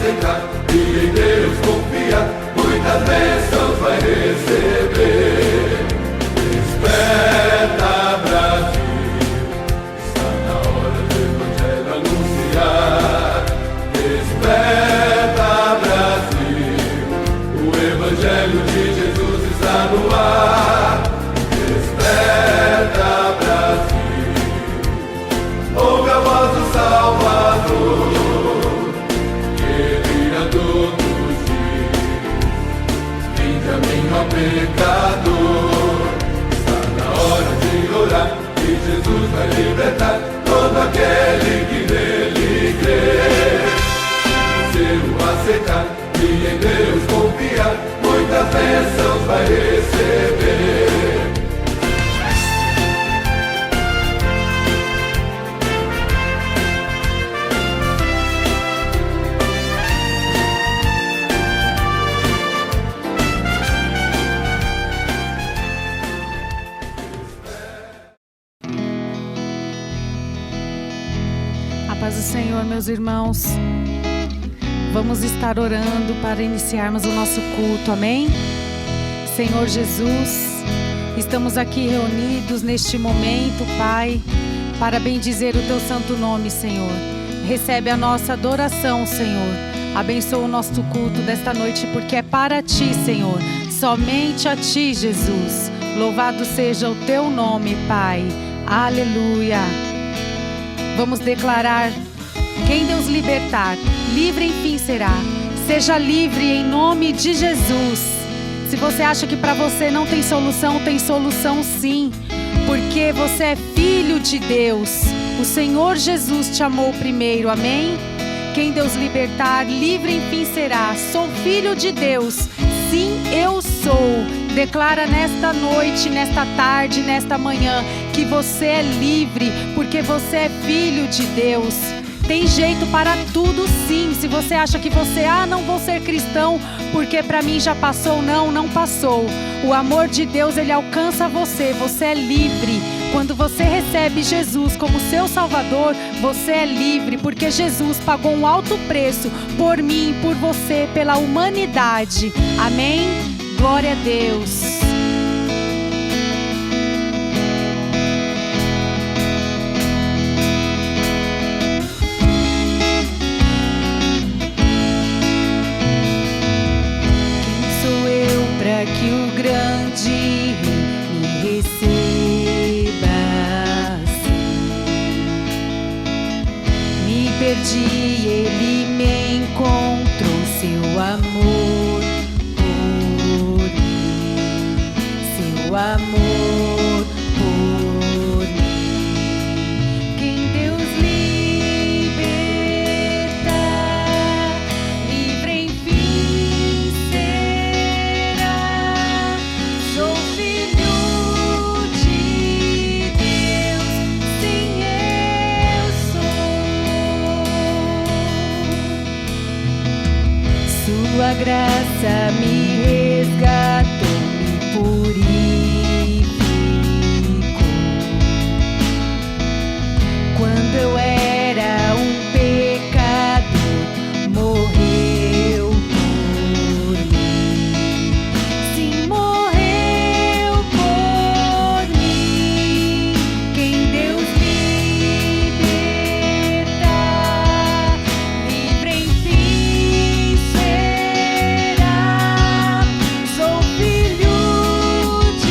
aceitar e em Deus confiar, muitas bênçãos vai receber. Desperta, Brasil, está na hora do Evangelho anunciar. Desperta, Brasil, o Evangelho de Jesus está no ar. Desperta, Brasil, ouve a voz do Salvador, que vira todos dias. Vinde a mim, ó pecador, está na hora de orar, e Jesus vai libertar todo aquele que nele crê. Se o aceitar e em Deus confiar, muitas bênçãos vai receber. Paz do Senhor, meus irmãos. Vamos estar orando para iniciarmos o nosso culto, amém? Senhor Jesus, estamos aqui reunidos neste momento, Pai, para bendizer o Teu santo nome, Senhor. Recebe a nossa adoração, Senhor. Abençoa o nosso culto desta noite, porque é para Ti, Senhor. Somente a Ti, Jesus. Louvado seja o Teu nome, Pai. Aleluia. Vamos declarar: quem Deus libertar, livre enfim será. Seja livre em nome de Jesus. Se você acha que para você não tem solução sim. Porque você é filho de Deus. O Senhor Jesus te amou primeiro, amém? Quem Deus libertar, livre enfim será. Sou filho de Deus. Sim, eu sou. Declara nesta noite, nesta tarde, nesta manhã, que você é livre, porque você é filho de Deus. Tem jeito para tudo sim. Se você acha que você, não vou ser cristão, porque para mim já passou, não passou. O amor de Deus, ele alcança você, você é livre. Quando você recebe Jesus como seu Salvador, você é livre, porque Jesus pagou um alto preço por mim, por você, pela humanidade. Amém? Glória a Deus. Para que o grande me receba assim. Me perdi, ele me encontrou, seu amor por mim, seu amor por mim. Quem Deus liberta, livre enfim será. Sou filho de Deus, sim, eu sou. Sua graça me resgatou, me purificou. Quando eu era um pecador, morreu por mim. Sim, morreu por mim. Quem Deus liberta, livre enfim será. Sou filho de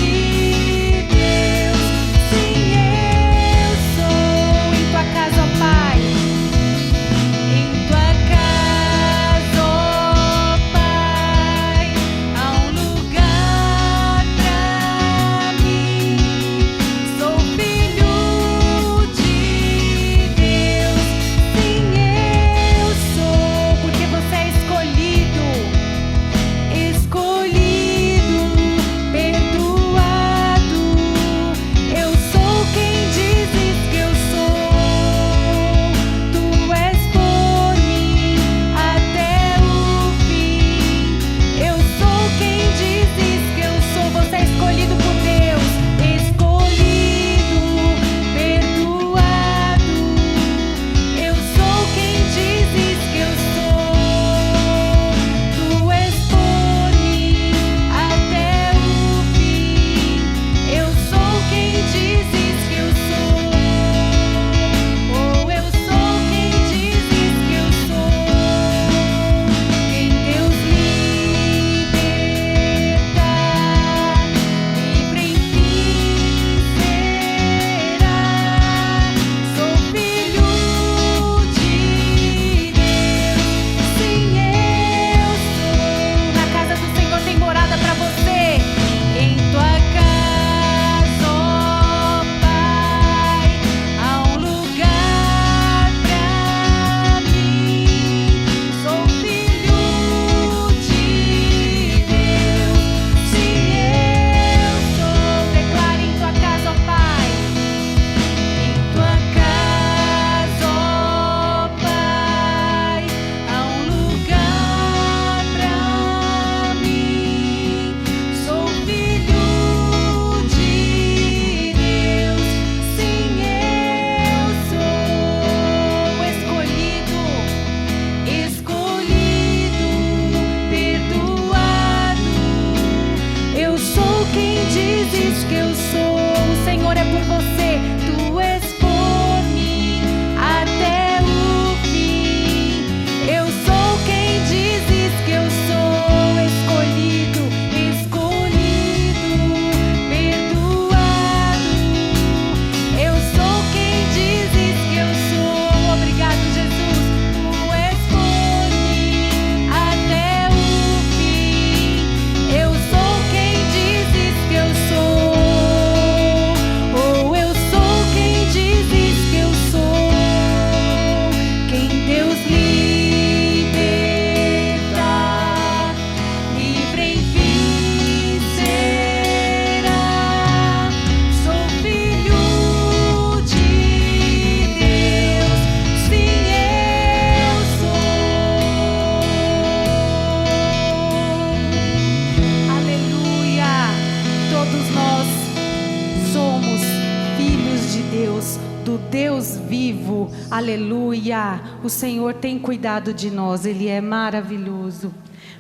Aleluia! O Senhor tem cuidado de nós, Ele é maravilhoso.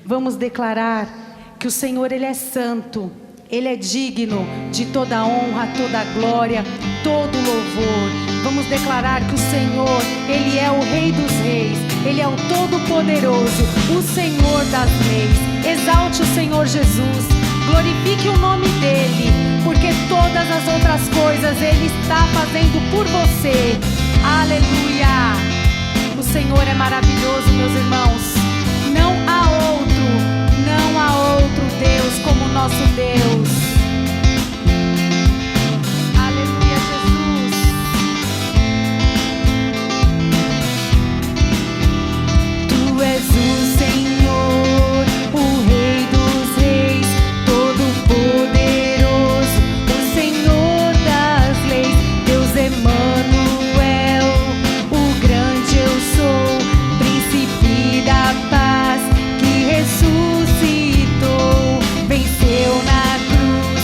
Vamos declarar que o Senhor, Ele é santo, Ele é digno de toda honra, toda glória, todo louvor. Vamos declarar que o Senhor, Ele é o Rei dos Reis, Ele é o Todo-Poderoso, o Senhor das leis. Exalte o Senhor Jesus, glorifique o nome dEle, porque todas as outras coisas Ele está fazendo por você. Aleluia! O Senhor é maravilhoso, meus irmãos. Não há outro Deus como o nosso Deus. Aleluia, Jesus. Tu és o Senhor, o Rei dos Reis, Todo-Poderoso, o Senhor das leis, Deus Emanuel, o grande eu sou, Príncipe da paz, que ressuscitou, venceu na cruz.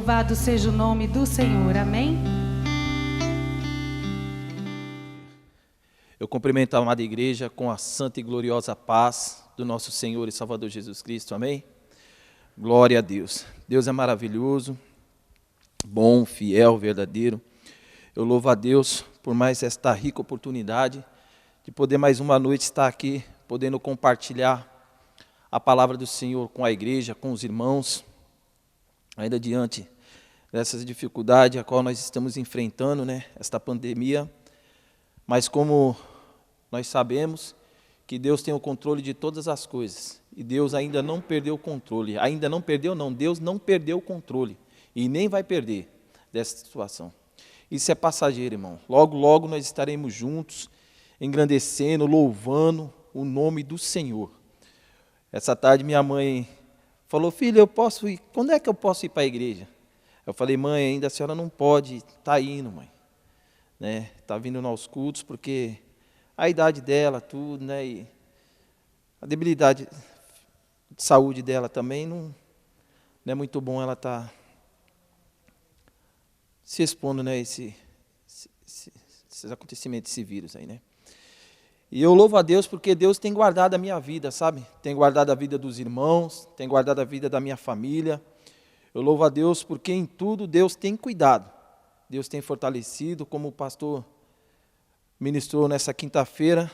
Louvado seja o nome do Senhor. Amém? Eu cumprimento a amada igreja com a santa e gloriosa paz do nosso Senhor e Salvador Jesus Cristo. Amém? Glória a Deus. Deus é maravilhoso, bom, fiel, verdadeiro. Eu louvo a Deus por mais esta rica oportunidade de poder mais uma noite estar aqui, podendo compartilhar a palavra do Senhor com a igreja, com os irmãos, ainda diante dessas dificuldades a qual nós estamos enfrentando, esta pandemia. Mas como nós sabemos que Deus tem o controle de todas as coisas, e Deus ainda não perdeu o controle, Deus não perdeu o controle, e nem vai perder dessa situação. Isso é passageiro, irmão. Logo, logo nós estaremos juntos, engrandecendo, louvando o nome do Senhor. Essa tarde minha mãe falou: filho, eu posso ir? Quando é que eu posso ir para a igreja? Eu falei: mãe, ainda a senhora não pode estar indo, mãe. Está vindo aos cultos, porque a idade dela, tudo, e a debilidade de saúde dela também não é muito bom ela estar se expondo, esses acontecimentos, esse vírus aí, E eu louvo a Deus porque Deus tem guardado a minha vida, sabe? Tem guardado a vida dos irmãos, tem guardado a vida da minha família. Eu louvo a Deus porque em tudo Deus tem cuidado. Deus tem fortalecido, como o pastor ministrou nessa quinta-feira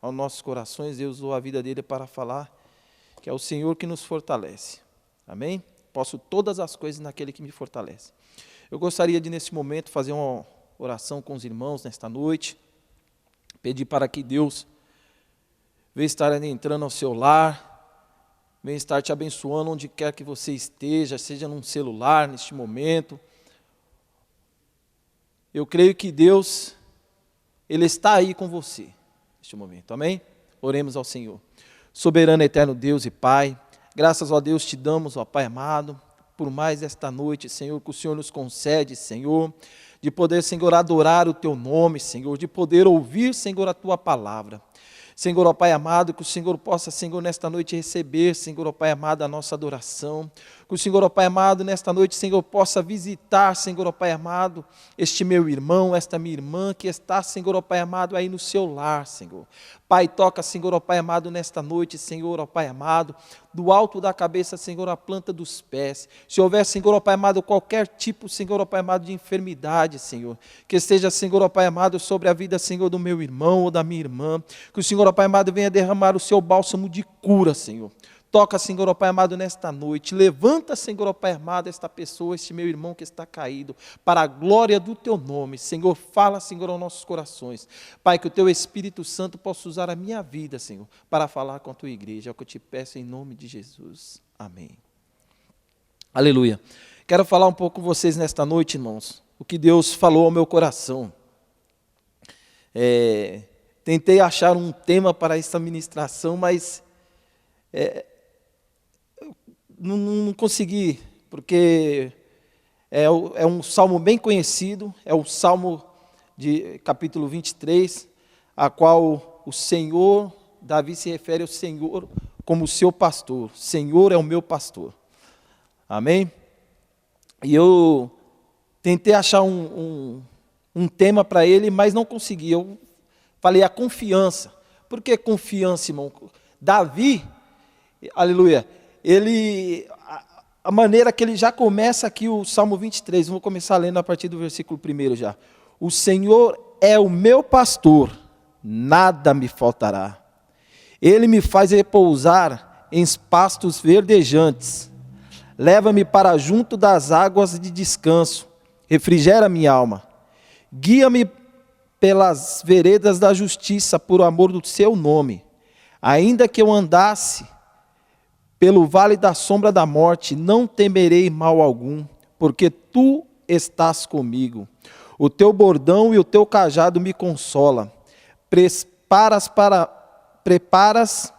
aos nossos corações. Deus usou a vida dele para falar que é o Senhor que nos fortalece. Amém? Posso todas as coisas naquele que me fortalece. Eu gostaria de, nesse momento, fazer uma oração com os irmãos nesta noite. Pedir para que Deus venha estar entrando ao seu lar, venha estar te abençoando onde quer que você esteja, seja num celular, neste momento. Eu creio que Deus, Ele está aí com você, neste momento, amém? Oremos ao Senhor. Soberano, eterno Deus e Pai, graças a Deus te damos, ó Pai amado, por mais esta noite, Senhor, que o Senhor nos concede, Senhor, de poder, Senhor, adorar o Teu nome, Senhor, de poder ouvir, Senhor, a Tua palavra. Senhor, ó Pai amado, que o Senhor possa, Senhor, nesta noite receber, Senhor, ó Pai amado, a nossa adoração. Que o Senhor, ó Pai amado, nesta noite, Senhor, possa visitar, Senhor, ó Pai amado, este meu irmão, esta minha irmã, que está, Senhor, ó Pai amado, aí no seu lar, Senhor. Pai, toca, Senhor, ó Pai amado, nesta noite, Senhor, ó Pai amado, do alto da cabeça, Senhor, a planta dos pés. Se houver, Senhor, ó Pai amado, qualquer tipo, Senhor, ó Pai amado, de enfermidade, Senhor, que esteja, Senhor, ó Pai amado, sobre a vida, Senhor, do meu irmão ou da minha irmã, que o Senhor, ó Pai amado, venha derramar o seu bálsamo de cura, Senhor. Toca, Senhor, ó Pai amado, nesta noite. Levanta, Senhor, ó Pai amado, esta pessoa, este meu irmão que está caído, para a glória do Teu nome. Senhor, fala, Senhor, aos nossos corações. Pai, que o Teu Espírito Santo possa usar a minha vida, Senhor, para falar com a Tua igreja. É o que eu te peço em nome de Jesus. Amém. Aleluia. Quero falar um pouco com vocês nesta noite, irmãos, o que Deus falou ao meu coração. Tentei achar um tema para esta ministração, mas não consegui, porque é um salmo bem conhecido, é o salmo de capítulo 23, a qual o Senhor, Davi se refere ao Senhor como seu pastor. Senhor é o meu pastor. Amém? E eu tentei achar um tema para ele, mas não consegui. Eu falei a confiança. Por que confiança, irmão? Davi, aleluia, a maneira que ele já começa aqui o Salmo 23, vou começar lendo a partir do versículo 1 já. O Senhor é o meu pastor, nada me faltará. Ele me faz repousar em pastos verdejantes. Leva-me para junto das águas de descanso, refrigera minha alma. Guia-me pelas veredas da justiça, por amor do seu nome. Ainda que eu andasse pelo vale da sombra da morte, não temerei mal algum, porque tu estás comigo. O teu bordão e o teu cajado me consolam. Preparas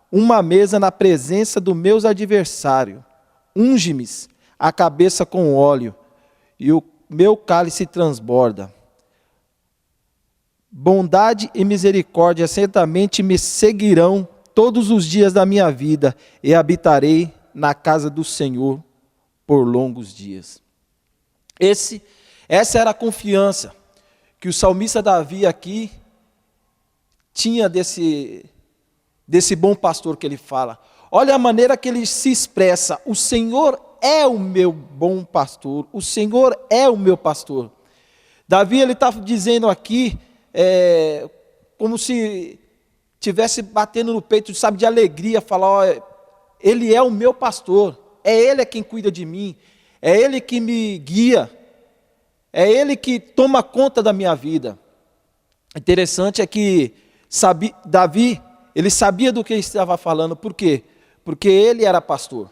uma mesa na presença dos meus adversários. Unge-me a cabeça com óleo, e o meu cálice transborda. Bondade e misericórdia certamente me seguirão todos os dias da minha vida, e habitarei na casa do Senhor por longos dias. Essa era a confiança que o salmista Davi aqui tinha desse bom pastor que ele fala. Olha a maneira que ele se expressa: o Senhor é o meu bom pastor, o Senhor é o meu pastor. Davi, ele está dizendo aqui, como se tivesse batendo no peito, sabe, de alegria, falar: ó, ele é o meu pastor, é ele quem cuida de mim, é ele que me guia, é ele que toma conta da minha vida. Interessante é que Davi, ele sabia do que ele estava falando. Por quê? Porque ele era pastor.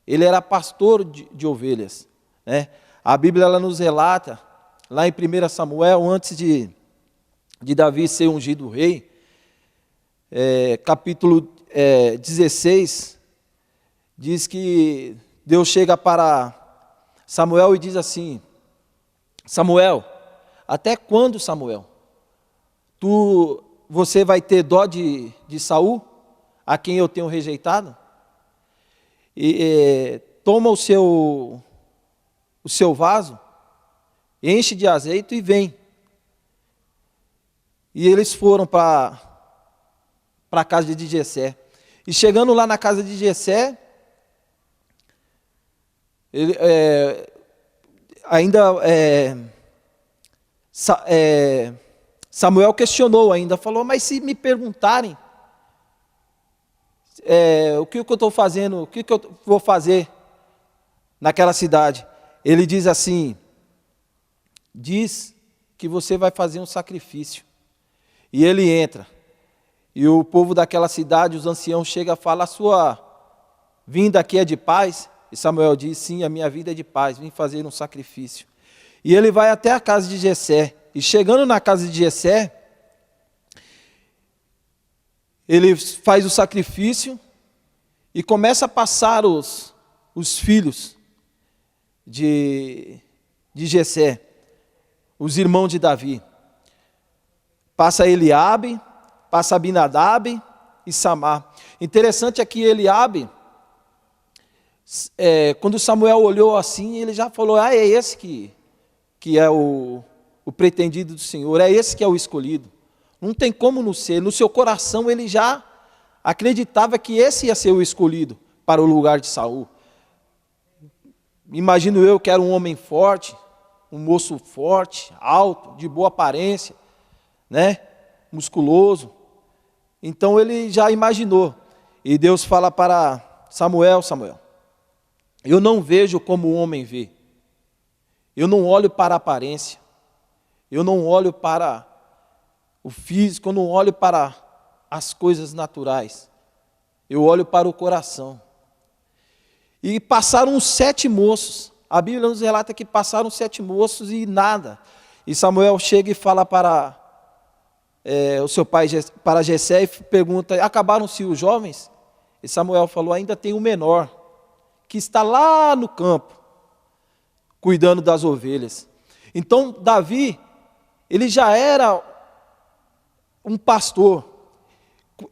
Ele era pastor de ovelhas, né? A Bíblia, ela nos relata, lá em 1 Samuel, antes de Davi ser ungido rei, capítulo 16, diz que Deus chega para Samuel e diz assim: Samuel, até quando, Samuel, você vai ter dó de Saul, a quem eu tenho rejeitado? E toma o seu vaso, enche de azeite e vem. E eles foram para a casa de Jessé. E chegando lá na casa de Jessé, Samuel questionou ainda, falou: mas se me perguntarem o que eu estou fazendo, o que eu vou fazer naquela cidade? Ele diz assim: diz que você vai fazer um sacrifício. E ele entra, e o povo daquela cidade, os anciãos, chegam e falam: a sua vinda aqui é de paz? E Samuel diz: sim, a minha vida é de paz, vim fazer um sacrifício. E ele vai até a casa de Jessé, e chegando na casa de Jessé, ele faz o sacrifício e começa a passar os filhos de Jessé, os irmãos de Davi. Passa Eliabe, passa Abinadab e Samar. Interessante é que Eliabe, quando Samuel olhou assim, ele já falou: é esse que é o pretendido do Senhor, é esse que é o escolhido. Não tem como não ser. No seu coração ele já acreditava que esse ia ser o escolhido para o lugar de Saul. Imagino eu que era um homem forte, um moço forte, alto, de boa aparência, né? Musculoso. Então ele já imaginou. E Deus fala para Samuel: Samuel, eu não vejo como o homem vê. Eu não olho para a aparência. Eu não olho para o físico, eu não olho para as coisas naturais. Eu olho para o coração. E passaram 7 moços. A Bíblia nos relata que passaram 7 moços e nada. E Samuel chega e fala para o seu pai, para Jessé, e pergunta: acabaram-se os jovens? E Samuel falou: ainda tem o menor, que está lá no campo, cuidando das ovelhas. Então Davi, ele já era um pastor.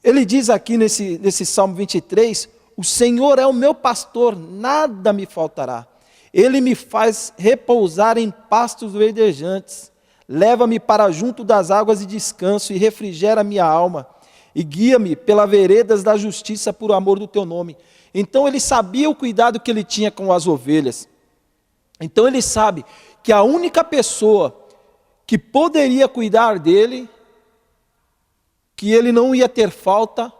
Ele diz aqui nesse Salmo 23, o Senhor é o meu pastor, nada me faltará. Ele me faz repousar em pastos verdejantes, leva-me para junto das águas de descanso e refrigera minha alma, e guia-me pelas veredas da justiça por amor do teu nome. Então ele sabia o cuidado que ele tinha com as ovelhas. Então ele sabe que a única pessoa que poderia cuidar dele, que ele não ia ter falta,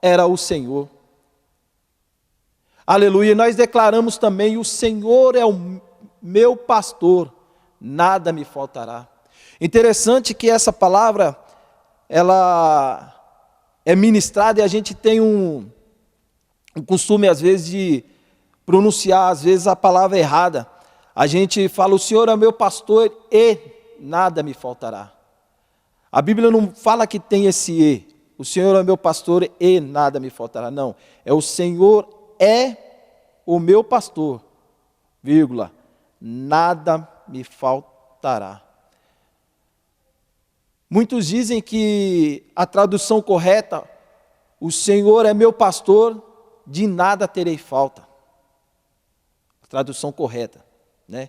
era o Senhor. Aleluia. Nós declaramos também: o Senhor é o meu pastor, nada me faltará. Interessante que essa palavra, ela é ministrada e a gente tem um costume às vezes de pronunciar às vezes a palavra errada. A gente fala: o Senhor é meu pastor e nada me faltará. A Bíblia não fala que tem esse e. O Senhor é meu pastor e nada me faltará. Não, é o Senhor é o meu pastor, vírgula, nada me faltará. Muitos dizem que a tradução correta, o Senhor é meu pastor, de nada terei falta. A tradução correta, né?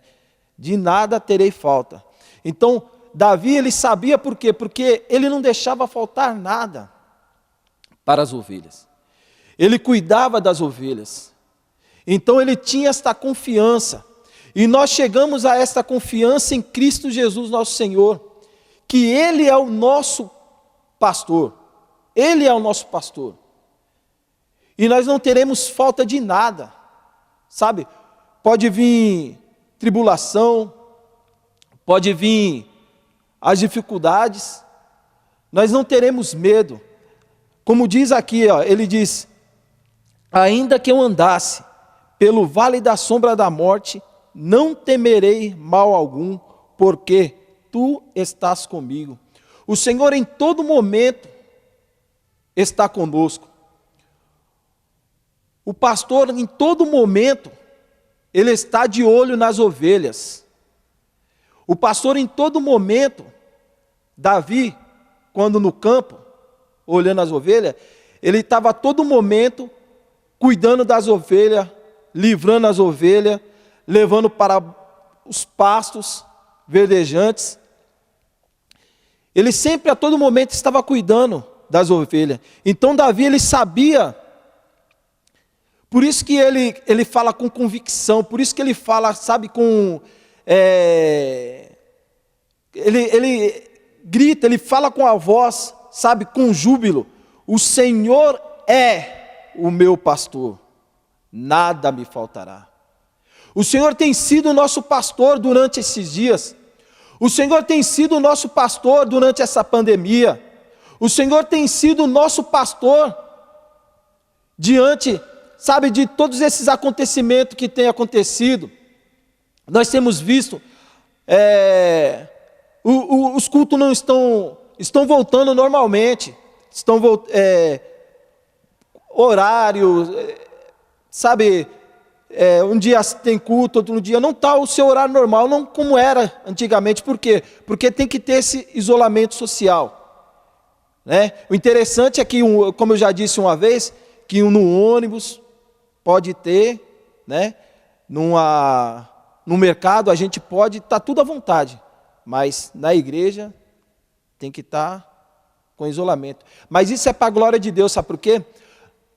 de nada terei falta. Então, Davi, ele sabia por quê? Porque ele não deixava faltar nada para as ovelhas. Ele cuidava das ovelhas. Então, ele tinha esta confiança. E nós chegamos a esta confiança em Cristo Jesus, nosso Senhor, que Ele é o nosso pastor. Ele é o nosso pastor. E nós não teremos falta de nada, sabe? Pode vir tribulação, pode vir as dificuldades, nós não teremos medo. Como diz aqui, ó, ele diz: ainda que eu andasse pelo vale da sombra da morte, não temerei mal algum, porque tu estás comigo. O Senhor em todo momento está conosco. O pastor em todo momento, ele está de olho nas ovelhas. O pastor em todo momento, Davi, quando no campo, olhando as ovelhas, ele estava a todo momento cuidando das ovelhas, livrando as ovelhas, levando para os pastos verdejantes. Ele sempre a todo momento estava cuidando das ovelhas. Então Davi, ele sabia, por isso que ele fala com convicção, por isso que ele fala, sabe, com... Ele grita, ele fala com a voz, sabe, com júbilo: o Senhor é o meu pastor, nada me faltará. O Senhor tem sido o nosso pastor durante esses dias. O Senhor tem sido o nosso pastor durante essa pandemia. O Senhor tem sido o nosso pastor diante, sabe, de todos esses acontecimentos que têm acontecido. Nós temos visto, os cultos não estão voltando normalmente. Horário, sabe... um dia tem culto, outro dia não está o seu horário normal, não como era antigamente. Por quê? Porque tem que ter esse isolamento social, né? O interessante é que, como eu já disse uma vez, que no ônibus pode ter, né? No mercado a gente pode estar tudo à vontade, mas na igreja tem que estar com isolamento. Mas isso é para a glória de Deus, sabe por quê?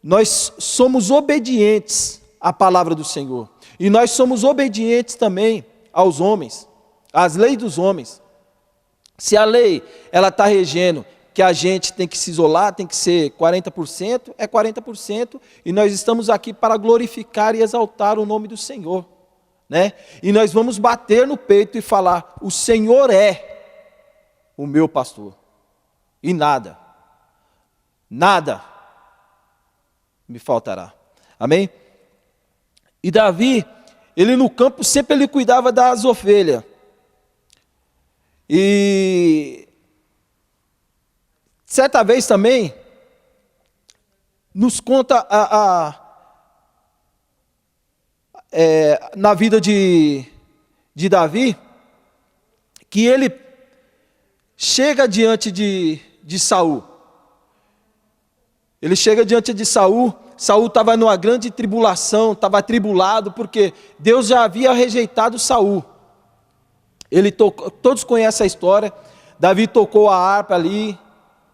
Nós somos obedientes a palavra do Senhor. E nós somos obedientes também aos homens, às leis dos homens. Se a lei ela está regendo que a gente tem que se isolar, tem que ser 40%, é 40%, e nós estamos aqui para glorificar e exaltar o nome do Senhor, né? E nós vamos bater no peito e falar: o Senhor é o meu pastor, e nada me faltará. Amém? E Davi, ele no campo sempre ele cuidava das ovelhas. E certa vez também nos conta na vida de Davi, que ele chega diante de Saul. Ele chega diante de Saul. Saul estava numa grande tribulação, estava atribulado, porque Deus já havia rejeitado Saul. Todos conhecem a história. Davi tocou a harpa ali,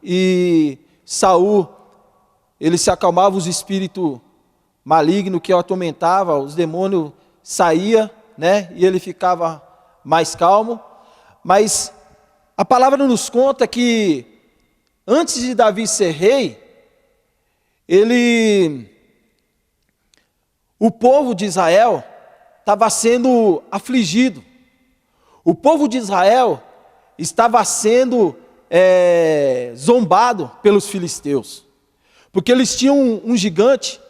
e Saul, ele se acalmava, os espíritos malignos que o atormentavam, os demônios saíam, né? E ele ficava mais calmo. Mas a palavra nos conta que antes de Davi ser rei, o povo de Israel estava sendo afligido. O povo de Israel estava sendo zombado pelos filisteus, porque eles tinham um gigante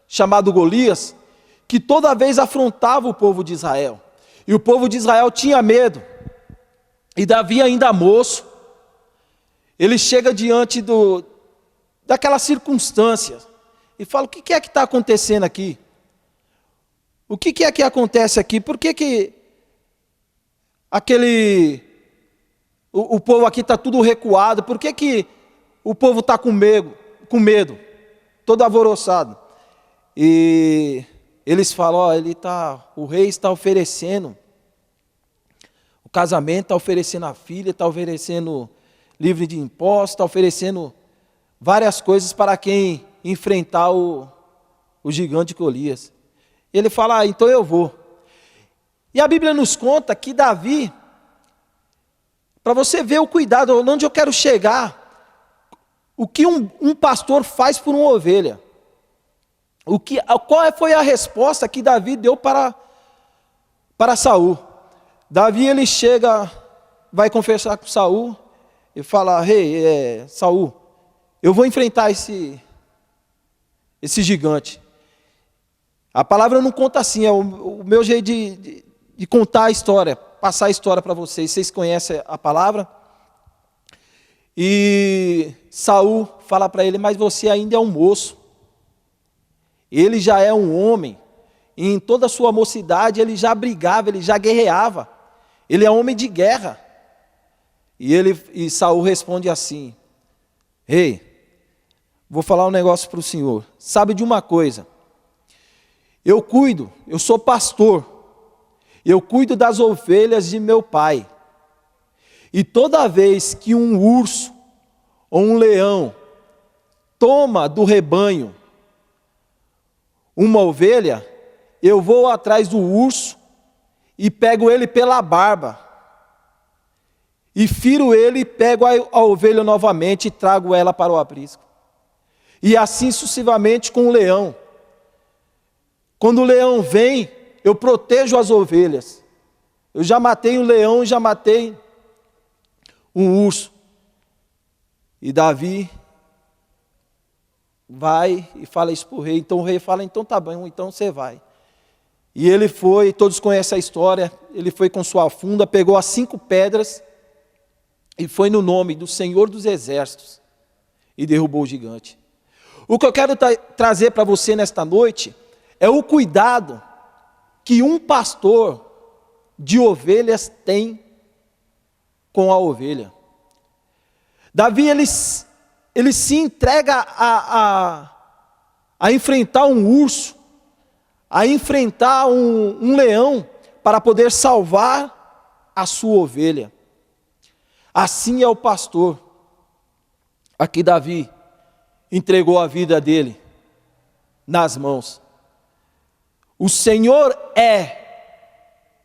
chamado Golias, que toda vez afrontava o povo de Israel, e o povo de Israel tinha medo. E Davi, ainda moço, ele chega diante daquela circunstância e fala: o que é que está acontecendo aqui? O que é que acontece aqui? Por que o povo aqui está tudo recuado? Por que o povo está com medo, todo alvoroçado? E eles falam: o rei está oferecendo o casamento, está oferecendo a filha, está oferecendo livre de impostos, está oferecendo várias coisas para quem enfrentar o gigante Golias. Ele fala, então eu vou. E a Bíblia nos conta que Davi, para você ver o cuidado, onde eu quero chegar, o que um pastor faz por uma ovelha. Qual foi a resposta que Davi deu para Saul? Davi, ele chega, vai conversar com Saul e fala, rei, Saul, eu vou enfrentar esse gigante. A palavra não conta assim, é o meu jeito de contar a história, passar a história para vocês. Vocês conhecem a palavra? E Saul fala para ele, mas você ainda é um moço. Ele já é um homem. E em toda a sua mocidade ele já brigava, ele já guerreava. Ele é homem de guerra. E Saul responde assim, rei, vou falar um negócio para o senhor. Sabe de uma coisa? Eu sou pastor, eu cuido das ovelhas de meu pai. E toda vez que um urso ou um leão toma do rebanho uma ovelha, eu vou atrás do urso e pego ele pela barba. E firo ele e pego a ovelha novamente e trago ela para o aprisco. E assim sucessivamente com o leão. Quando o leão vem, eu protejo as ovelhas. Eu já matei o leão, já matei um urso. E Davi vai e fala isso para o rei. Então o rei fala, então tá bom, então você vai. E ele foi, todos conhecem a história, ele foi com sua funda, pegou as 5 pedras e foi no nome do Senhor dos Exércitos e derrubou o gigante. O que eu quero trazer para você nesta noite é o cuidado que um pastor de ovelhas tem com a ovelha. Davi, ele se entrega a enfrentar um urso, a enfrentar um leão, para poder salvar a sua ovelha. Assim é o pastor. Aqui Davi entregou a vida dele nas mãos. O Senhor é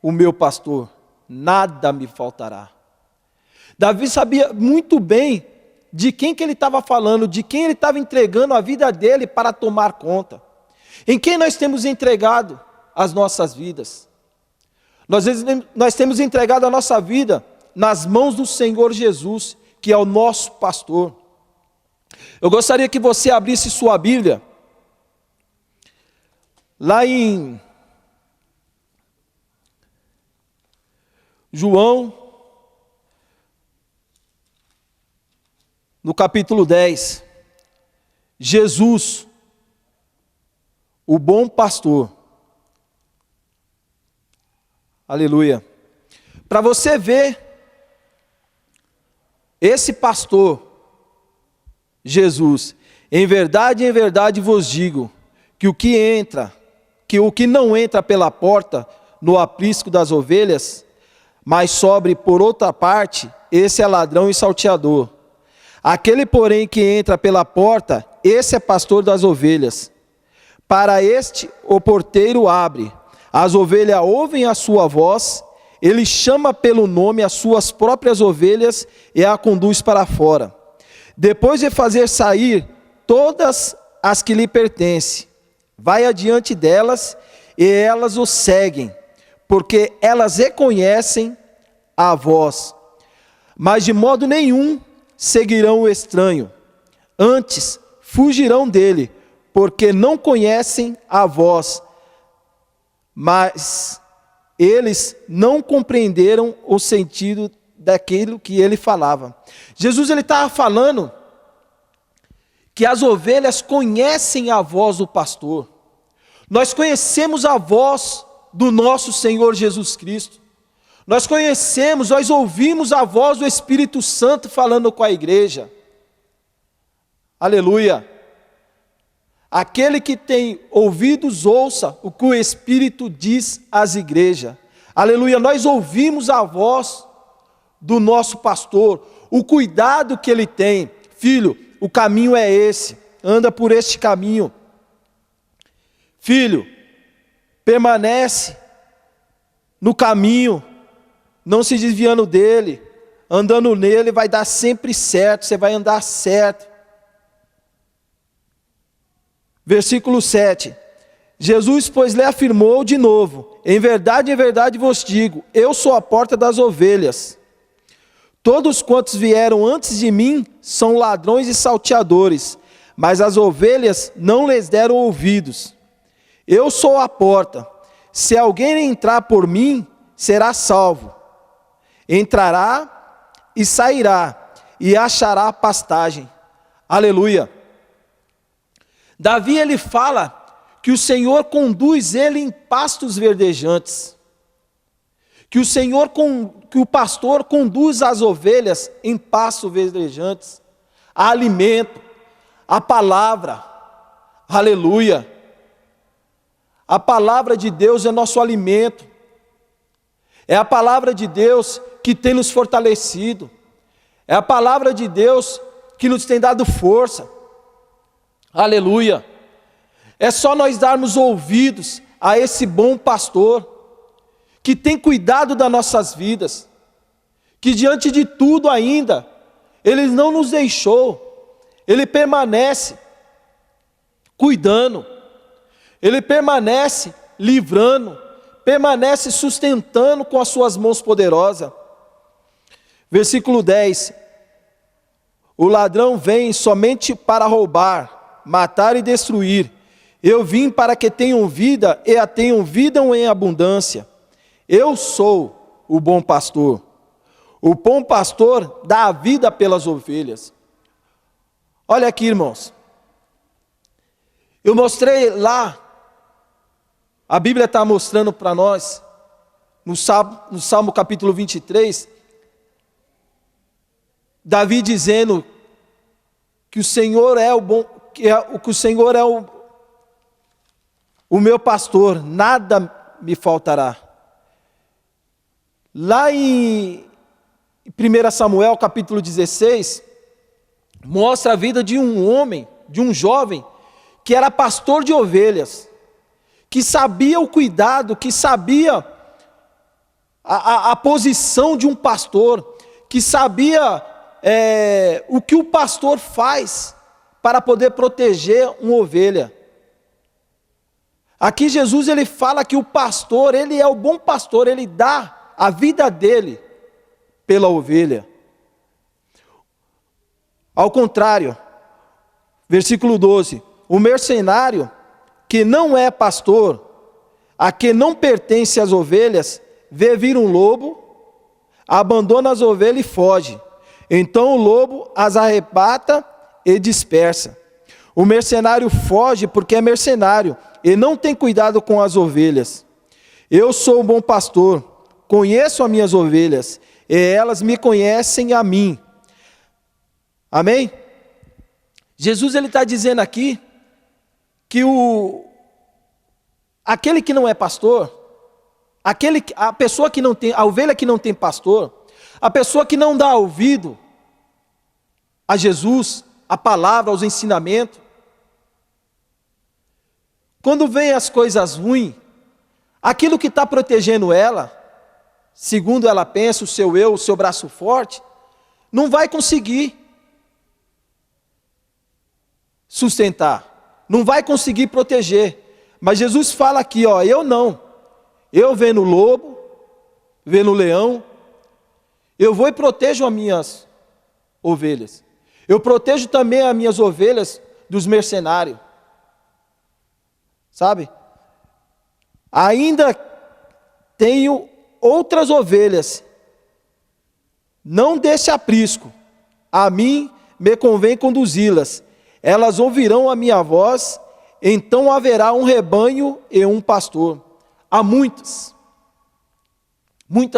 o meu pastor, nada me faltará. Davi sabia muito bem de quem que ele estava falando, de quem ele estava entregando a vida dele para tomar conta. Em quem nós temos entregado as nossas vidas? Nós temos entregado a nossa vida nas mãos do Senhor Jesus, que é o nosso pastor. Eu gostaria que você abrisse sua Bíblia lá em João, no capítulo 10, Jesus, o bom pastor. Aleluia. Para você ver, esse pastor, Jesus, em verdade vos digo, que o que não entra pela porta no aprisco das ovelhas, mas sobre por outra parte, esse é ladrão e salteador. Aquele, porém, que entra pela porta, esse é pastor das ovelhas. Para este, o porteiro abre. As ovelhas ouvem a sua voz, ele chama pelo nome as suas próprias ovelhas e a conduz para fora. Depois de fazer sair todas as que lhe pertencem, vai adiante delas e elas o seguem, porque elas reconhecem a voz. Mas de modo nenhum seguirão o estranho, antes fugirão dele, porque não conhecem a voz, mas eles não compreenderam o sentido daquilo que ele falava. Jesus, ele estava falando que as ovelhas conhecem a voz do pastor. Nós conhecemos a voz do nosso Senhor Jesus Cristo. Nós conhecemos, nós ouvimos a voz do Espírito Santo falando com a igreja. Aleluia. Aquele que tem ouvidos, ouça o que o Espírito diz às igrejas. Aleluia, nós ouvimos a voz do nosso pastor, o cuidado que ele tem. Filho, o caminho é esse, anda por este caminho. Filho, permanece no caminho, não se desviando dele, andando nele vai dar sempre certo, você vai andar certo. Versículo 7, Jesus, pois, lhe afirmou de novo: em verdade vos digo, eu sou a porta das ovelhas. Todos quantos vieram antes de mim são ladrões e salteadores, mas as ovelhas não lhes deram ouvidos. Eu sou a porta, se alguém entrar por mim, será salvo. Entrará e sairá, e achará pastagem. Aleluia. Davi, ele fala que o Senhor conduz ele em pastos verdejantes. Que o pastor conduz as ovelhas em pastos verdejantes. Há alimento, a palavra. Aleluia. A palavra de Deus é nosso alimento. É a palavra de Deus que tem nos fortalecido. É a palavra de Deus que nos tem dado força. Aleluia. É só nós darmos ouvidos a esse bom pastor, que tem cuidado das nossas vidas, que diante de tudo ainda, Ele não nos deixou, Ele permanece cuidando, Ele permanece livrando, permanece sustentando com as suas mãos poderosas. Versículo 10, o ladrão vem somente para roubar, matar e destruir. Eu vim para que tenham vida e a tenham vida em abundância. Eu sou o bom pastor. O bom pastor dá a vida pelas ovelhas. Olha aqui, irmãos. Eu mostrei lá, a Bíblia está mostrando para nós, no Salmo capítulo 23, Davi dizendo que o Senhor é o bom, que o Senhor é o meu pastor, nada me faltará. Lá em 1 Samuel capítulo 16, mostra a vida de um homem, de um jovem, que era pastor de ovelhas, que sabia o cuidado, que sabia a posição de um pastor, que sabia o que o pastor faz para poder proteger uma ovelha. Aqui Jesus, ele fala que o pastor, ele é o bom pastor, ele dá a vida dele pela ovelha. Ao contrário, versículo 12, o mercenário que não é pastor, a que não pertence às ovelhas, vê vir um lobo, abandona as ovelhas e foge. Então o lobo as arrebata e dispersa. O mercenário foge porque é mercenário e não tem cuidado com as ovelhas. Eu sou o bom pastor, conheço as minhas ovelhas e elas me conhecem a mim. Amém? Jesus, ele está dizendo aqui que aquele que não é pastor, a pessoa que não tem, a ovelha que não tem pastor, a pessoa que não dá ouvido a Jesus, a palavra, aos ensinamentos, quando vem as coisas ruins, aquilo que está protegendo ela, segundo ela pensa, o seu eu, o seu braço forte, não vai conseguir sustentar, não vai conseguir proteger. Mas Jesus fala aqui, ó, eu não. Eu vendo o lobo, vendo o leão, eu vou e protejo as minhas ovelhas. Eu protejo também as minhas ovelhas dos mercenários. Sabe? Ainda tenho outras ovelhas. Não deixe aprisco. A mim me convém conduzi-las. Elas ouvirão a minha voz, então haverá um rebanho e um pastor. Há muitas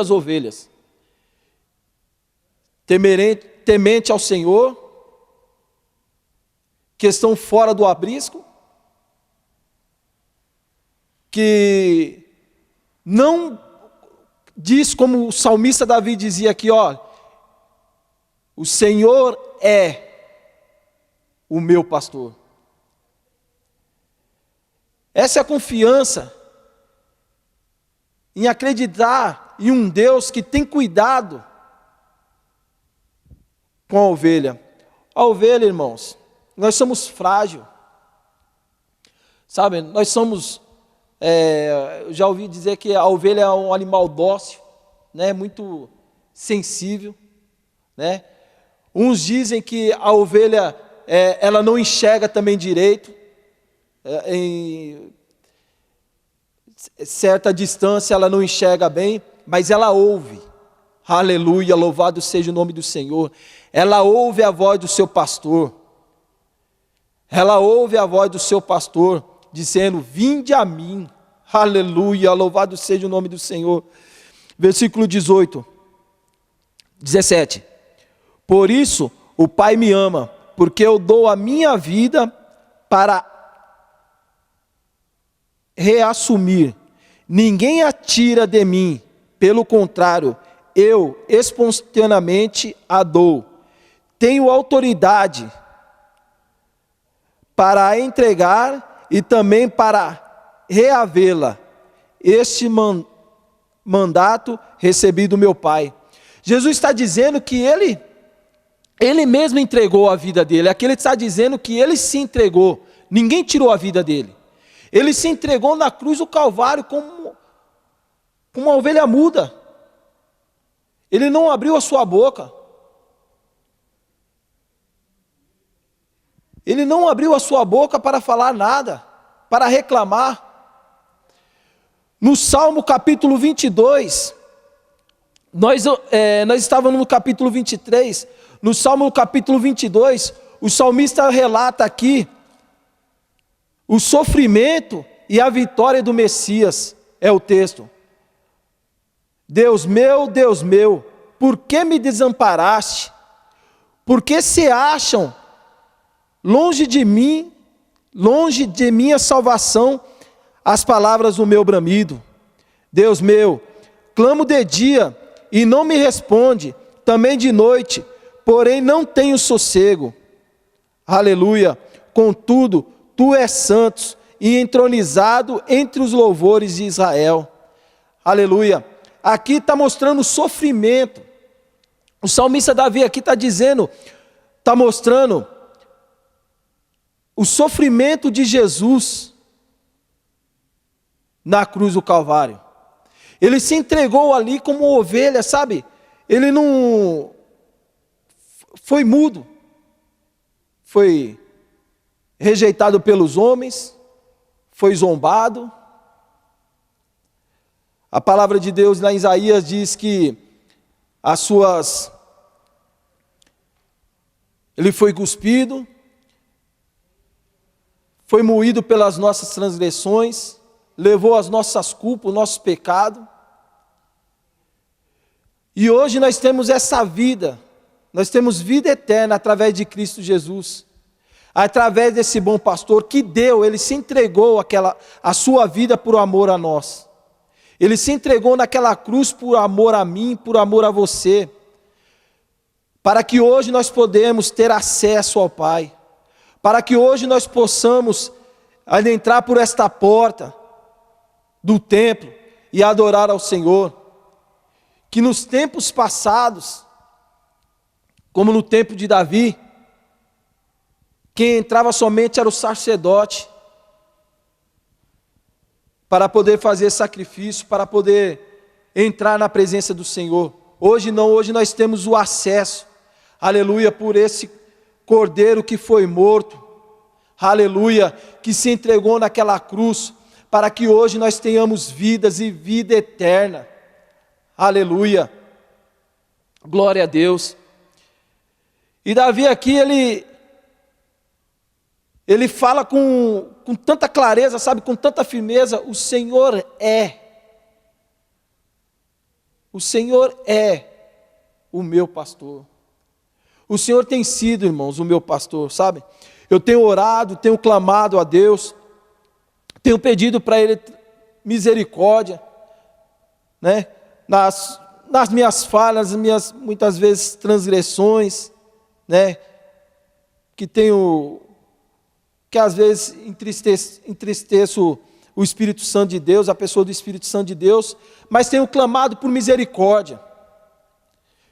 ovelhas. Temente ao Senhor, que estão fora do aprisco, que não diz como o salmista Davi dizia aqui, ó, o Senhor é o meu pastor. Essa é a confiança em acreditar em um Deus que tem cuidado com a ovelha. A ovelha, irmãos, nós somos frágeis. Sabe, nós somos, eu já ouvi dizer que a ovelha é um animal dócil, né, muito sensível, né? Uns dizem que a ovelha, ela não enxerga também direito, em certa distância ela não enxerga bem, mas ela ouve. Aleluia, louvado seja o nome do Senhor. Ela ouve a voz do seu pastor. Ela ouve a voz do seu pastor, dizendo, vinde a mim. Aleluia, louvado seja o nome do Senhor. Versículo 17. Por isso o Pai me ama, porque eu dou a minha vida para reassumir. Ninguém a tira de mim, pelo contrário, eu espontaneamente a dou. Tenho autoridade para a entregar e também para reavê-la. Este mandato recebi do meu Pai. Jesus está dizendo que ele mesmo entregou a vida dele. Aqui ele está dizendo que ele se entregou. Ninguém tirou a vida dele. Ele se entregou na cruz do Calvário como uma ovelha muda. Ele não abriu a sua boca. Ele não abriu a sua boca para falar nada, para reclamar. No Salmo capítulo 22, nós estávamos no capítulo 23, no Salmo capítulo 22, o salmista relata aqui o sofrimento e a vitória do Messias, é o texto. Deus meu, por que me desamparaste? Por que se acham longe de minha salvação, as palavras do meu bramido? Deus meu, clamo de dia e não me responde, também de noite, porém não tenho sossego. Aleluia, contudo, tu és santo e entronizado entre os louvores de Israel. Aleluia. Aqui está mostrando o sofrimento. O salmista Davi aqui está mostrando o sofrimento de Jesus na cruz do Calvário. Ele se entregou ali como ovelha, sabe? Ele não foi mudo, foi rejeitado pelos homens, foi zombado. A palavra de Deus lá em Isaías diz que ele foi cuspido, foi moído pelas nossas transgressões, levou as nossas culpas, o nosso pecado. E hoje nós temos essa vida, nós temos vida eterna através de Cristo Jesus. Através desse bom pastor que ele se entregou a sua vida por amor a nós. Ele se entregou naquela cruz por amor a mim, por amor a você. Para que hoje nós podemos ter acesso ao Pai. Para que hoje nós possamos adentrar por esta porta do templo e adorar ao Senhor. Que nos tempos passados, como no tempo de Davi, quem entrava somente era o sacerdote, para poder fazer sacrifício, para poder entrar na presença do Senhor. Hoje não, hoje nós temos o acesso, aleluia, por esse cordeiro que foi morto, aleluia, que se entregou naquela cruz, para que hoje nós tenhamos vidas e vida eterna, aleluia, glória a Deus. E Davi aqui, ele fala com tanta clareza, sabe, com tanta firmeza, o Senhor é o meu pastor. O Senhor tem sido, irmãos, o meu pastor, sabe? Eu tenho orado, tenho clamado a Deus, tenho pedido para Ele misericórdia, né? nas minhas falhas, nas minhas, muitas vezes, transgressões, né? Que às vezes entristeço o Espírito Santo de Deus, a pessoa do Espírito Santo de Deus, mas tenho clamado por misericórdia,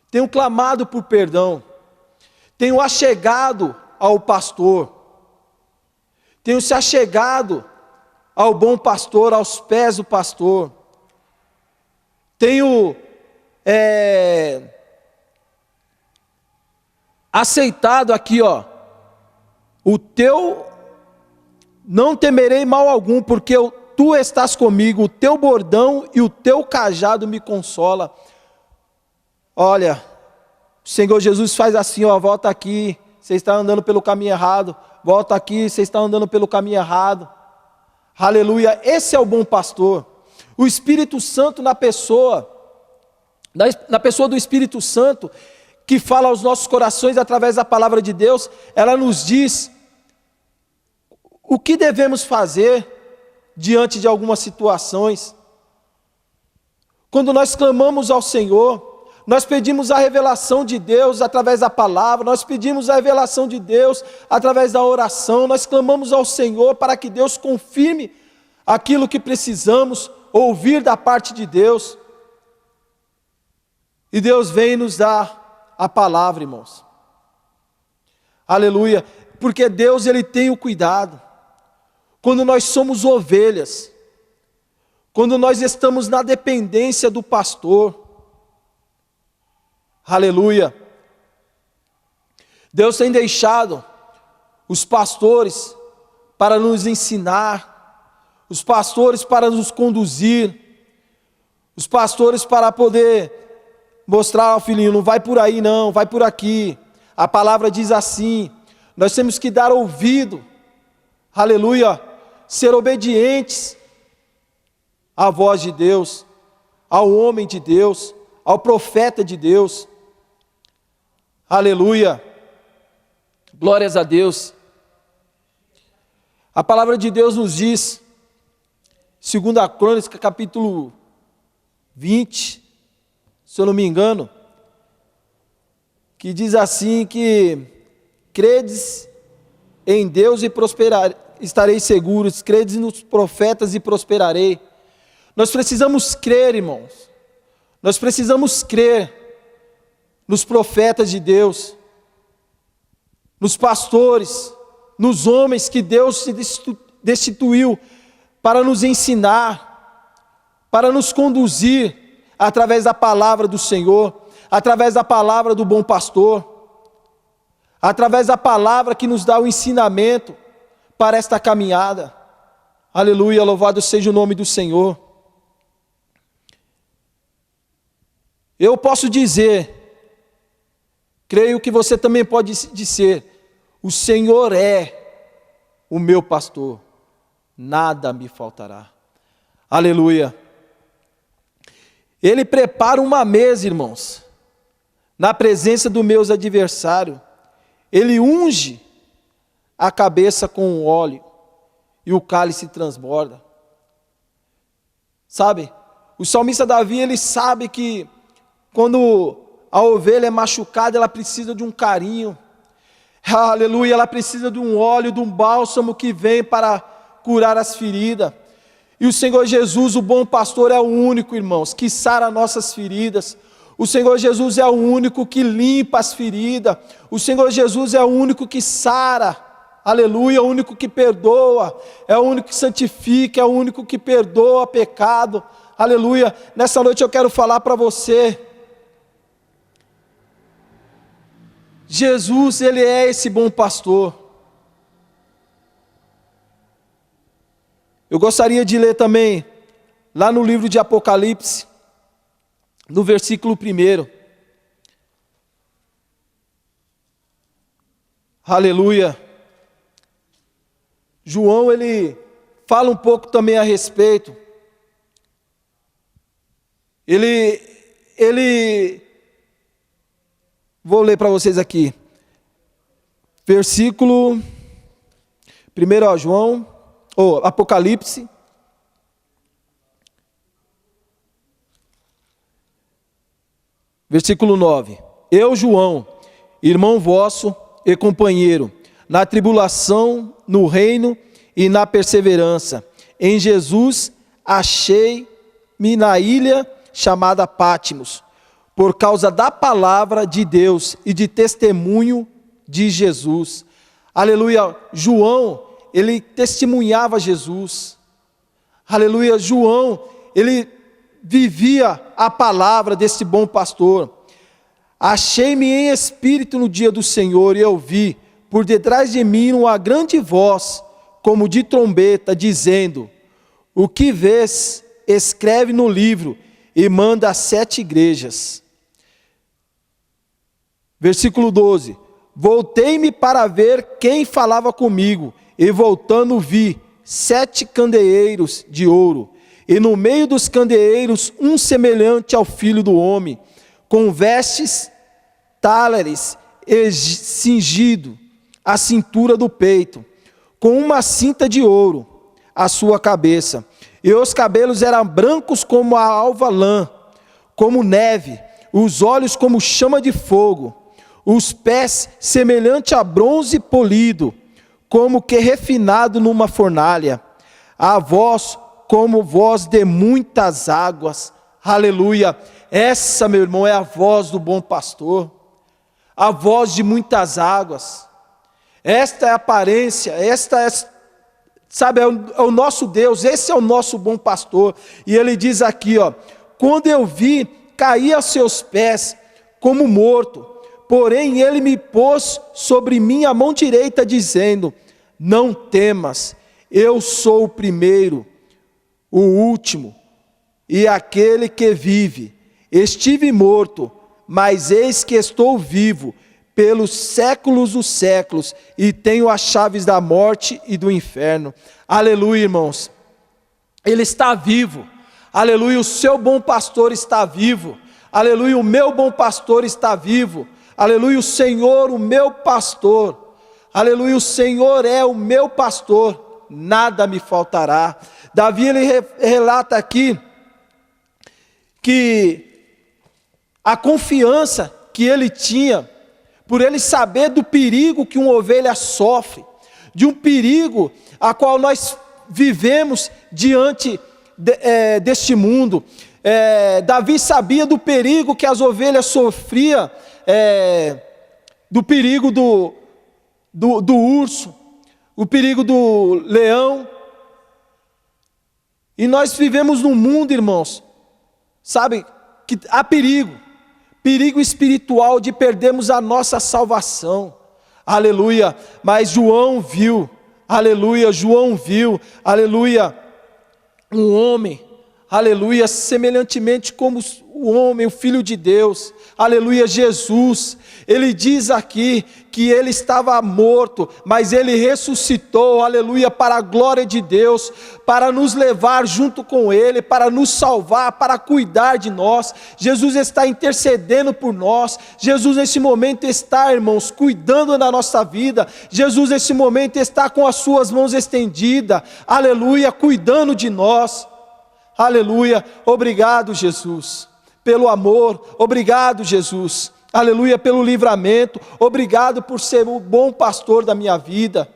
tenho clamado por perdão, tenho achegado ao pastor, tenho se achegado ao bom pastor, aos pés do pastor, tenho aceitado aqui, não temerei mal algum, porque tu estás comigo, o teu bordão e o teu cajado me consola. Olha, o Senhor Jesus faz assim, volta aqui, você está andando pelo caminho errado, volta aqui, você está andando pelo caminho errado. Aleluia, esse é o bom pastor. O Espírito Santo na pessoa do Espírito Santo, que fala aos nossos corações através da palavra de Deus, ela nos diz o que devemos fazer diante de algumas situações. Quando nós clamamos ao Senhor, nós pedimos a revelação de Deus através da palavra, nós pedimos a revelação de Deus através da oração, nós clamamos ao Senhor para que Deus confirme aquilo que precisamos ouvir da parte de Deus. E Deus vem nos dar a palavra, irmãos. Aleluia, porque Deus, Ele tem o cuidado. Quando nós somos ovelhas, quando nós estamos na dependência do pastor, aleluia, Deus tem deixado os pastores para nos ensinar, os pastores para nos conduzir, os pastores para poder mostrar ao filhinho, não vai por aí não, vai por aqui, a palavra diz assim, nós temos que dar ouvido, aleluia, ser obedientes à voz de Deus, ao homem de Deus, ao profeta de Deus, aleluia, glórias a Deus. A palavra de Deus nos diz, 2 Crônicas, capítulo 20, se eu não me engano, que diz assim que credes em Deus e estareis seguros, credes nos profetas e prosperarei. Nós precisamos crer, irmãos, nós precisamos crer nos profetas de Deus, nos pastores, nos homens que Deus se destituiu para nos ensinar, para nos conduzir através da palavra do Senhor, através da palavra do bom pastor, através da palavra que nos dá o ensinamento para esta caminhada. Aleluia, louvado seja o nome do Senhor. Eu posso dizer, creio que você também pode dizer, o Senhor é o meu pastor, nada me faltará. Aleluia. Ele prepara uma mesa, irmãos, na presença dos meus adversários. Ele unge a cabeça com óleo e o cálice transborda. Sabe, o salmista Davi, ele sabe que quando a ovelha é machucada, ela precisa de um carinho. Aleluia, ela precisa de um óleo, de um bálsamo que vem para curar as feridas. E o Senhor Jesus, o bom pastor, é o único, irmãos, que sara nossas feridas. O Senhor Jesus é o único que limpa as feridas. O Senhor Jesus é o único que sara. Aleluia, é o único que perdoa. É o único que santifica, é o único que perdoa pecado. Aleluia. Nessa noite eu quero falar para você. Jesus, Ele é esse bom pastor. Eu gostaria de ler também, lá no livro de Apocalipse, no versículo 1. Aleluia. João, ele fala um pouco também a respeito. Vou ler para vocês aqui. Versículo 1 João, Apocalipse. Versículo 9. Eu, João, irmão vosso e companheiro, na tribulação, no reino e na perseverança, em Jesus achei-me na ilha chamada Pátimos, por causa da palavra de Deus e de testemunho de Jesus. Aleluia. João, ele testemunhava Jesus. Aleluia. João, ele vivia a palavra desse bom pastor. Achei-me em espírito no dia do Senhor, e eu vi por detrás de mim uma grande voz, como de trombeta, dizendo: o que vês, escreve no livro e manda às 7 igrejas. Versículo 12. Voltei-me para ver quem falava comigo, e voltando vi 7 candeeiros de ouro, e no meio dos candeeiros um semelhante ao Filho do Homem, com vestes tálares e cingido a cintura do peito, com uma cinta de ouro à sua cabeça, e os cabelos eram brancos como a alva lã, como neve, os olhos como chama de fogo, os pés semelhante a bronze polido, como que refinado numa fornalha, a voz como voz de muitas águas. Aleluia. Essa, meu irmão, é a voz do bom pastor, a voz de muitas águas. Esta é a aparência, esta é, sabe, é o nosso Deus, esse é o nosso bom pastor. E ele diz aqui, ó: quando eu vi, caí aos seus pés como morto, porém ele me pôs sobre mim a mão direita, dizendo: não temas, eu sou o primeiro, o último e aquele que vive. Estive morto, mas eis que estou vivo pelos séculos dos séculos, e tenho as chaves da morte e do inferno. Aleluia, irmãos. Ele está vivo. Aleluia, o seu bom pastor está vivo. Aleluia, o meu bom pastor está vivo. Aleluia, o Senhor, o meu pastor. Aleluia, o Senhor é o meu pastor, nada me faltará. Davi, ele relata aqui que a confiança que ele tinha, por ele saber do perigo que uma ovelha sofre, de um perigo a qual nós vivemos diante deste mundo. Davi sabia do perigo que as ovelhas sofriam, do perigo do urso, o perigo do leão. E nós vivemos num mundo, irmãos, sabe, que há perigo espiritual de perdermos a nossa salvação. Aleluia. Mas João viu, aleluia, aleluia, um homem, aleluia, semelhantemente como o homem, o Filho de Deus, aleluia, Jesus. Ele diz aqui que ele estava morto, mas ele ressuscitou, aleluia, para a glória de Deus, para nos levar junto com ele, para nos salvar, para cuidar de nós. Jesus está intercedendo por nós. Jesus nesse momento está, irmãos, cuidando da nossa vida. Jesus nesse momento está com as suas mãos estendidas, aleluia, cuidando de nós. Aleluia. Obrigado, Jesus, pelo amor. Obrigado, Jesus, aleluia, pelo livramento. Obrigado por ser o bom pastor da minha vida.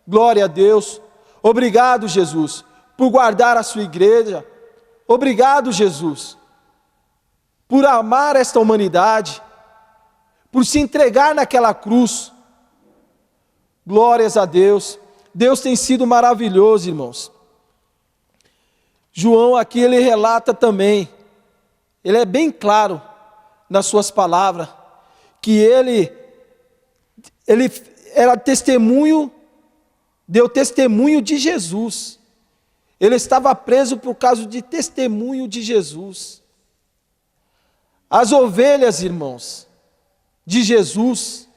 Glória a Deus. Obrigado, Jesus, por guardar a sua igreja. Obrigado, Jesus, por amar esta humanidade, por se entregar naquela cruz. Glórias a Deus. Deus tem sido maravilhoso, irmãos. João aqui, ele relata também, ele é bem claro nas suas palavras, que ele era testemunho, deu testemunho de Jesus. Ele estava preso por causa de testemunho de Jesus. As ovelhas, irmãos, de Jesus,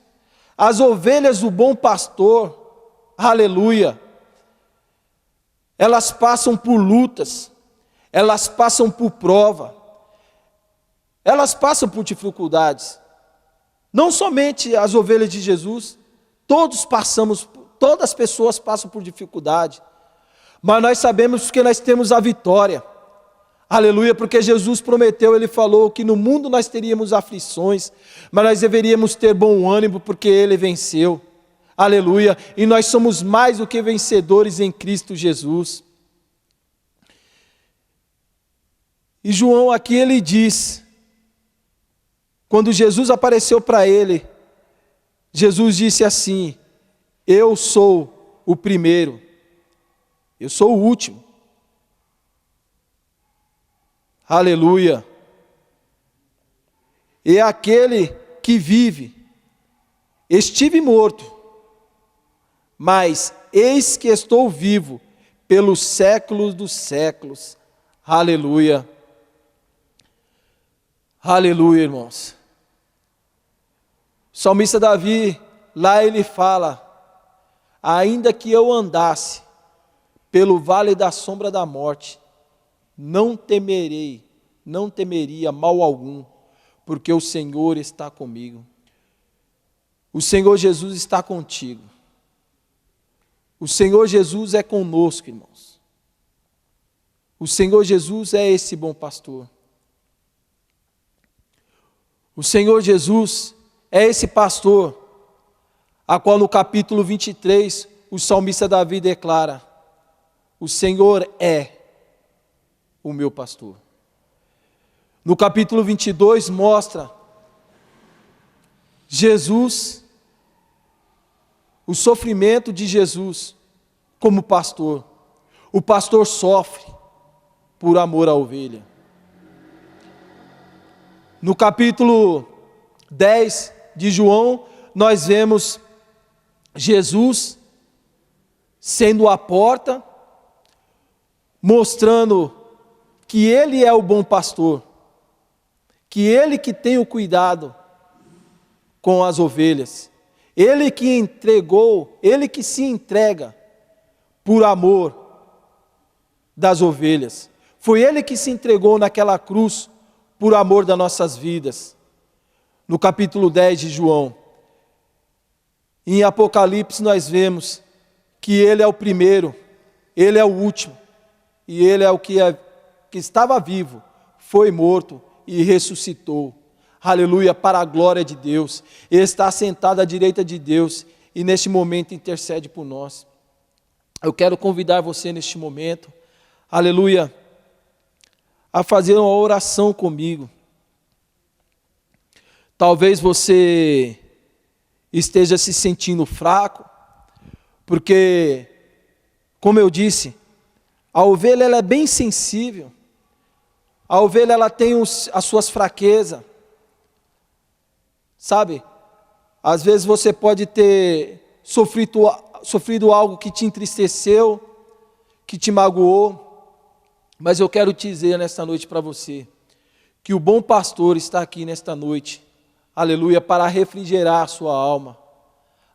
as ovelhas do bom pastor, aleluia, elas passam por lutas, elas passam por prova, elas passam por dificuldades. Não somente as ovelhas de Jesus, todas as pessoas passam por dificuldade, mas nós sabemos que nós temos a vitória. Aleluia, porque Jesus prometeu, Ele falou que no mundo nós teríamos aflições, mas nós deveríamos ter bom ânimo porque Ele venceu. Aleluia, e nós somos mais do que vencedores em Cristo Jesus. E João aqui ele diz, quando Jesus apareceu para ele, Jesus disse assim: eu sou o primeiro, eu sou o último. Aleluia. E aquele que vive, estive morto, mas eis que estou vivo pelos séculos dos séculos. Aleluia. Aleluia, irmãos. O salmista Davi, lá ele fala: ainda que eu andasse pelo vale da sombra da morte, não temeria mal algum, porque o Senhor está comigo. O Senhor Jesus está contigo. O Senhor Jesus é conosco, irmãos. O Senhor Jesus é esse bom pastor. O Senhor Jesus é esse pastor, a qual no capítulo 23, o salmista Davi declara: o Senhor é o meu pastor. No capítulo 22 mostra Jesus, o sofrimento de Jesus como pastor. O pastor sofre por amor à ovelha. No capítulo 10 de João, nós vemos Jesus sendo a porta, mostrando que Ele é o bom pastor, que Ele que tem o cuidado com as ovelhas, Ele que entregou, Ele que se entrega por amor das ovelhas. Foi Ele que se entregou naquela cruz por amor das nossas vidas. No capítulo 10 de João, em Apocalipse nós vemos que Ele é o primeiro, Ele é o último, e Ele é o que estava vivo, foi morto e ressuscitou. Aleluia, para a glória de Deus. Ele está sentado à direita de Deus e neste momento intercede por nós. Eu quero convidar você neste momento, aleluia, a fazer uma oração comigo. Talvez você esteja se sentindo fraco, porque, como eu disse, a ovelha ela é bem sensível. A ovelha ela tem as suas fraquezas. Sabe? Às vezes você pode ter sofrido algo que te entristeceu, que te magoou. Mas eu quero te dizer nesta noite para você, que o bom pastor está aqui nesta noite, aleluia, para refrigerar a sua alma,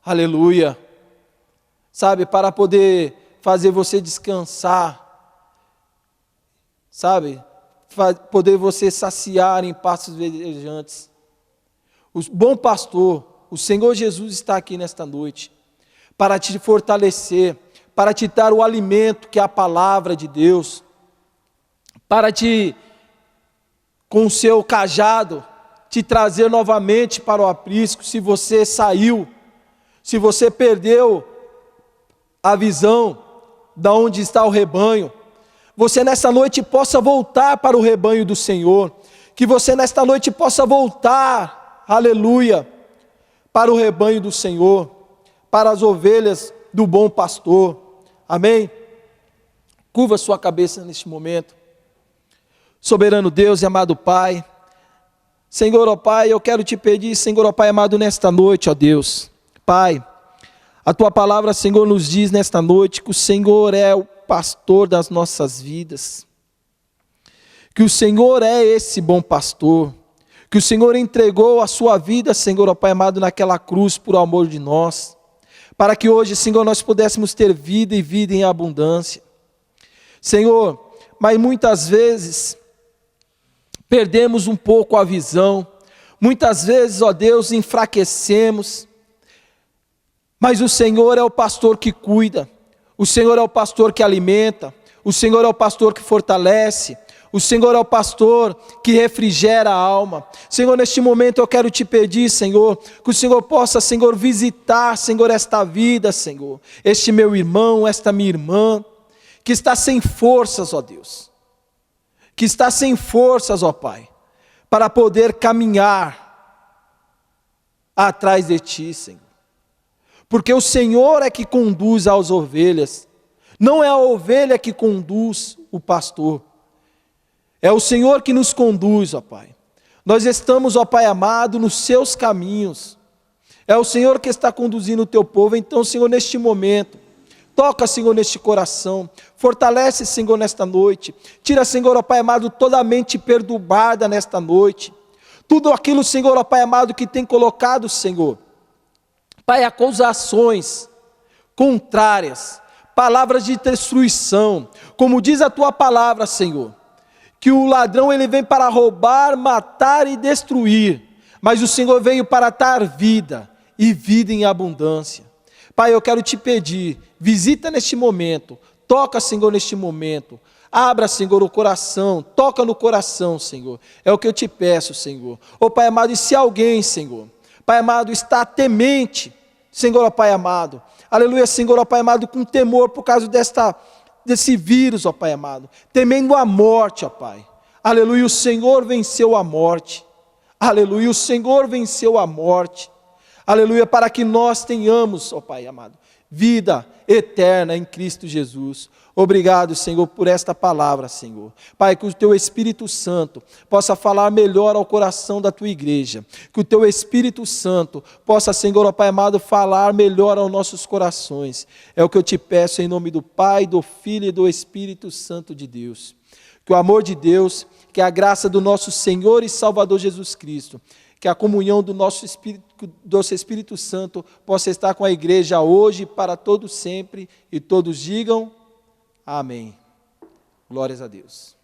aleluia, sabe, para poder fazer você descansar, sabe, poder você saciar em pastos verdejantes. O bom pastor, o Senhor Jesus está aqui nesta noite, para te fortalecer, para te dar o alimento que é a palavra de Deus, para te, com o seu cajado, te trazer novamente para o aprisco, se você saiu, se você perdeu a visão de onde está o rebanho, você nessa noite possa voltar para o rebanho do Senhor, que você nesta noite possa voltar, aleluia, para o rebanho do Senhor, para as ovelhas do bom pastor, amém? Curva sua cabeça neste momento. Soberano Deus e amado Pai, Senhor, ó Pai, eu quero te pedir, Senhor, ó Pai amado, nesta noite, ó Deus, Pai, a Tua palavra, Senhor, nos diz nesta noite que o Senhor é o pastor das nossas vidas, que o Senhor é esse bom pastor, que o Senhor entregou a sua vida, Senhor, ó Pai amado, naquela cruz por amor de nós, para que hoje, Senhor, nós pudéssemos ter vida e vida em abundância. Senhor, mas muitas vezes perdemos um pouco a visão, muitas vezes, ó Deus, enfraquecemos, mas o Senhor é o pastor que cuida, o Senhor é o pastor que alimenta, o Senhor é o pastor que fortalece, O Senhor é o pastor que refrigera a alma. Senhor, neste momento eu quero te pedir, Senhor, que o Senhor possa, Senhor, visitar, Senhor, esta vida, Senhor. Este meu irmão, esta minha irmã, que está sem forças, ó Deus. Que está sem forças, ó Pai, para poder caminhar atrás de Ti, Senhor. Porque o Senhor é que conduz as ovelhas. Não é a ovelha que conduz o pastor. É o Senhor que nos conduz, ó Pai. Nós estamos, ó Pai amado, nos seus caminhos. É o Senhor que está conduzindo o teu povo. Então, Senhor, neste momento, toca, Senhor, neste coração. Fortalece, Senhor, nesta noite. Tira, Senhor, ó Pai amado, toda a mente perturbada nesta noite. Tudo aquilo, Senhor, ó Pai amado, que tem colocado, Senhor, Pai, acusações contrárias, palavras de destruição. Como diz a tua palavra, Senhor, que o ladrão ele vem para roubar, matar e destruir, mas o Senhor veio para dar vida e vida em abundância. Pai, eu quero te pedir, visita neste momento, toca, Senhor, neste momento, abra, Senhor, o coração, toca no coração, Senhor, é o que eu te peço, Senhor. Ô Pai amado, e se alguém, Senhor, Pai amado, está temente, Senhor, ó Pai amado, aleluia, Senhor, ó Pai amado, com temor por causa desse vírus, ó Pai amado, temendo a morte, ó Pai, aleluia, o Senhor venceu a morte, aleluia, o Senhor venceu a morte, aleluia, para que nós tenhamos, ó Pai amado, vida eterna em Cristo Jesus. Obrigado, Senhor, por esta palavra, Senhor. Pai, que o Teu Espírito Santo possa falar melhor ao coração da Tua igreja. Que o Teu Espírito Santo possa, Senhor, ó Pai amado, falar melhor aos nossos corações. É o que eu te peço em nome do Pai, do Filho e do Espírito Santo de Deus. Que o amor de Deus, que a graça do nosso Senhor e Salvador Jesus Cristo, que a comunhão do nosso Espírito Santo possa estar com a igreja hoje, para todos sempre, e todos digam amém. Glórias a Deus.